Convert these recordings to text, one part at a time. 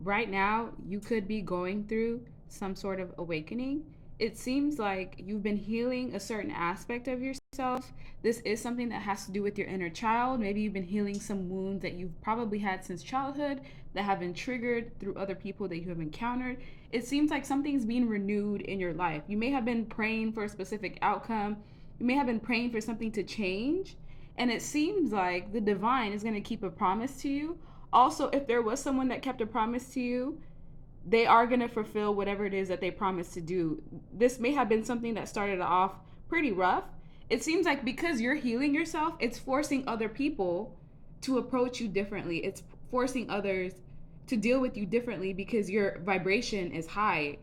right now you could be going through some sort of awakening. It seems like you've been healing a certain aspect of yourself. This is something that has to do with your inner child. Maybe you've been healing some wounds that you've probably had since childhood that have been triggered through other people that you have encountered. It seems like something's being renewed in your life. You may have been praying for a specific outcome, you may have been praying for something to change, and it seems like the divine is going to keep a promise to you. Also, if there was someone that kept a promise to you, they are going to fulfill whatever it is that they promised to do. This may have been something that started off pretty rough. It seems like because you're healing yourself, it's forcing other people to approach you differently. It's forcing others to deal with you differently because your vibration is high.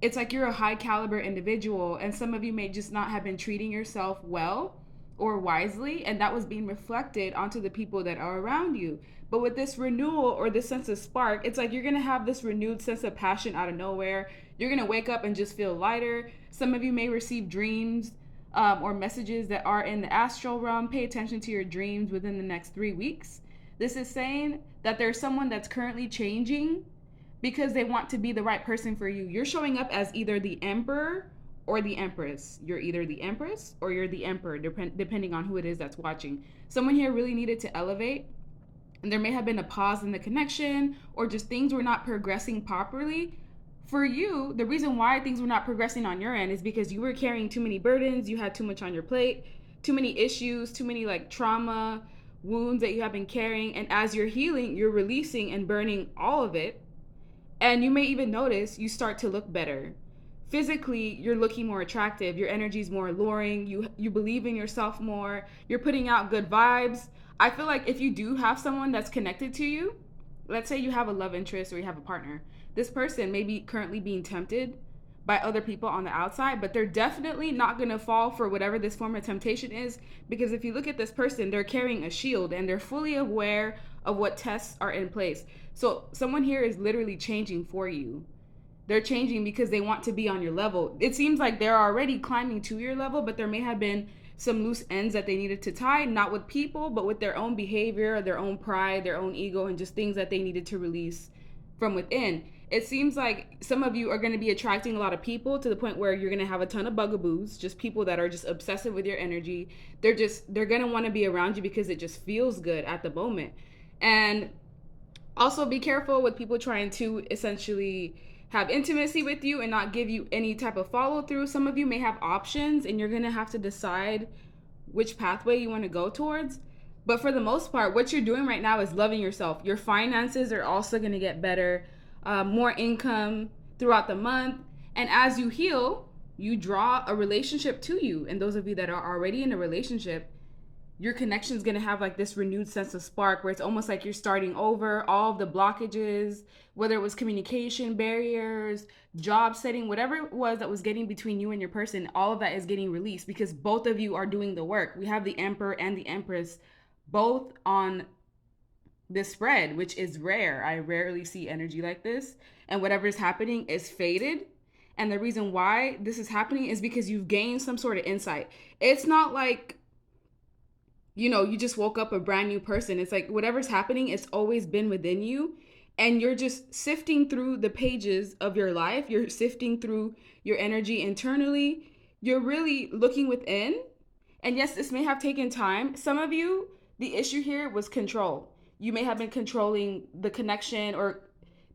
It's like you're a high caliber individual, and some of you may just not have been treating yourself well or wisely, and that was being reflected onto the people that are around you. But with this renewal or this sense of spark, it's like you're gonna have this renewed sense of passion out of nowhere. You're gonna wake up and just feel lighter. Some of you may receive dreams or messages that are in the astral realm. Pay attention to your dreams within the next 3 weeks. This is saying that there's someone that's currently changing because they want to be the right person for you. You're showing up as either the emperor or the empress. You're either the empress or you're the emperor, depending on who it is that's watching. Someone here really needed to elevate, and there may have been a pause in the connection, or just things were not progressing properly. For you, the reason why things were not progressing on your end is because you were carrying too many burdens, you had too much on your plate, too many issues, too many like trauma, wounds that you have been carrying. And as you're healing, you're releasing and burning all of it. And you may even notice you start to look better. Physically, you're looking more attractive. Your energy's more alluring. You believe in yourself more. You're putting out good vibes. I feel like if you do have someone that's connected to you, let's say you have a love interest or you have a partner, this person may be currently being tempted by other people on the outside, but they're definitely not going to fall for whatever this form of temptation is, because if you look at this person, they're carrying a shield and they're fully aware of what tests are in place. So someone here is literally changing for you. They're changing because they want to be on your level. It seems like they're already climbing to your level, but there may have been some loose ends that they needed to tie, not with people, but with their own behavior, their own pride, their own ego, and just things that they needed to release from within. It seems like some of you are going to be attracting a lot of people to the point where you're going to have a ton of bugaboos, just people that are just obsessive with your energy. They're going to want to be around you because it just feels good at the moment. And also be careful with people trying to essentially have intimacy with you and not give you any type of follow through. Some of you may have options and you're going to have to decide which pathway you want to go towards. But for the most part, what you're doing right now is loving yourself. Your finances are also going to get better, more income throughout the month. And as you heal, you draw a relationship to you. And those of you that are already in a relationship, your connection is going to have like this renewed sense of spark where it's almost like you're starting over. All of the blockages, whether it was communication barriers, job setting, whatever it was that was getting between you and your person, all of that is getting released because both of you are doing the work. We have the emperor and the empress both on this spread, which is rare. I rarely see energy like this, and whatever is happening is faded. And the reason why this is happening is because you've gained some sort of insight. It's not like, you just woke up a brand new person. It's like whatever's happening, it's always been within you. And you're just sifting through the pages of your life. You're sifting through your energy internally. You're really looking within. And yes, this may have taken time. Some of you, the issue here was control. You may have been controlling the connection, or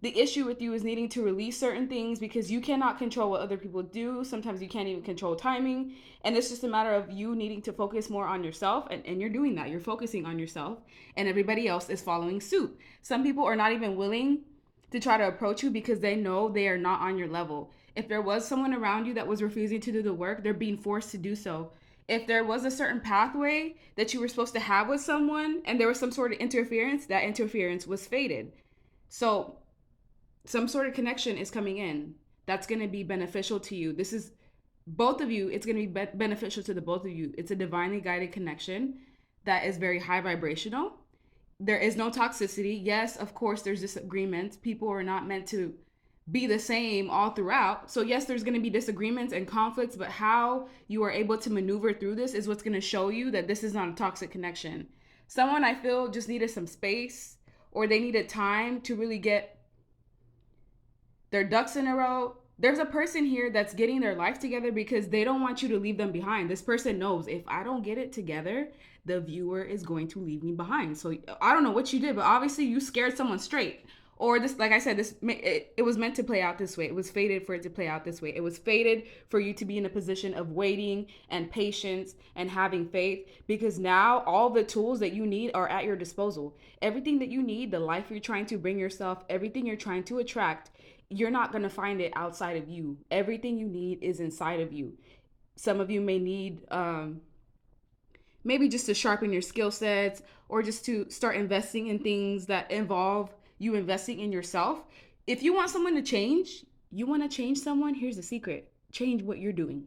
the issue with you is needing to release certain things because you cannot control what other people do. Sometimes you can't even control timing. And it's just a matter of you needing to focus more on yourself. And you're doing that. You're focusing on yourself and everybody else is following suit. Some people are not even willing to try to approach you because they know they are not on your level. If there was someone around you that was refusing to do the work, they're being forced to do so. If there was a certain pathway that you were supposed to have with someone and there was some sort of interference, that interference was faded. So some sort of connection is coming in that's going to be beneficial to you. This is both of you. It's going to be beneficial to the both of you. It's a divinely guided connection that is very high vibrational. There is no toxicity. Yes, of course, there's disagreements. People are not meant to be the same all throughout. So yes, there's going to be disagreements and conflicts, but how you are able to maneuver through this is what's going to show you that this is not a toxic connection. Someone I feel just needed some space, or they needed time to really get their ducks in a row. There's a person here that's getting their life together because they don't want you to leave them behind. This person knows, if I don't get it together, the viewer is going to leave me behind. So I don't know what you did, but obviously you scared someone straight. Or this, like I said, it was meant to play out this way. It was fated for it to play out this way. It was fated for you to be in a position of waiting and patience and having faith, because now all the tools that you need are at your disposal. Everything that you need, the life you're trying to bring yourself, everything you're trying to attract, you're not going to find it outside of you. Everything you need is inside of you. Some of you may need maybe just to sharpen your skill sets, or just to start investing in things that involve you investing in yourself. If you want someone to change, you want to change someone, here's the secret: change what you're doing,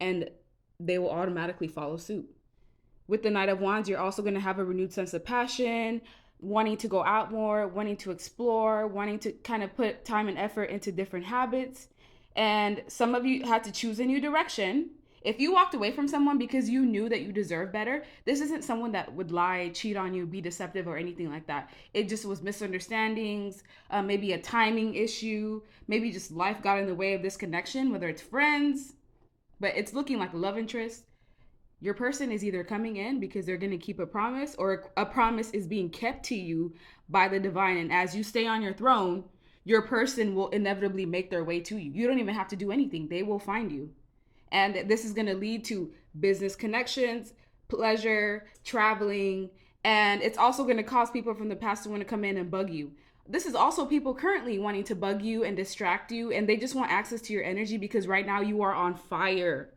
and they will automatically follow suit. With the Knight of Wands, you're also going to have a renewed sense of passion, wanting to go out more, wanting to explore, wanting to kind of put time and effort into different habits. And some of you had to choose a new direction. If you walked away from someone because you knew that you deserve better, this isn't someone that would lie, cheat on you, be deceptive, or anything like that. It just was misunderstandings, maybe a timing issue, maybe just life got in the way of this connection, whether it's friends, but it's looking like a love interest. Your person is either coming in because they're going to keep a promise, or a promise is being kept to you by the divine. And as you stay on your throne, your person will inevitably make their way to you. You don't even have to do anything, they will find you. And this is going to lead to business connections, pleasure, traveling, and it's also going to cause people from the past to want to come in and bug you. This is also people currently wanting to bug you and distract you, and they just want access to your energy because right now you are on fire.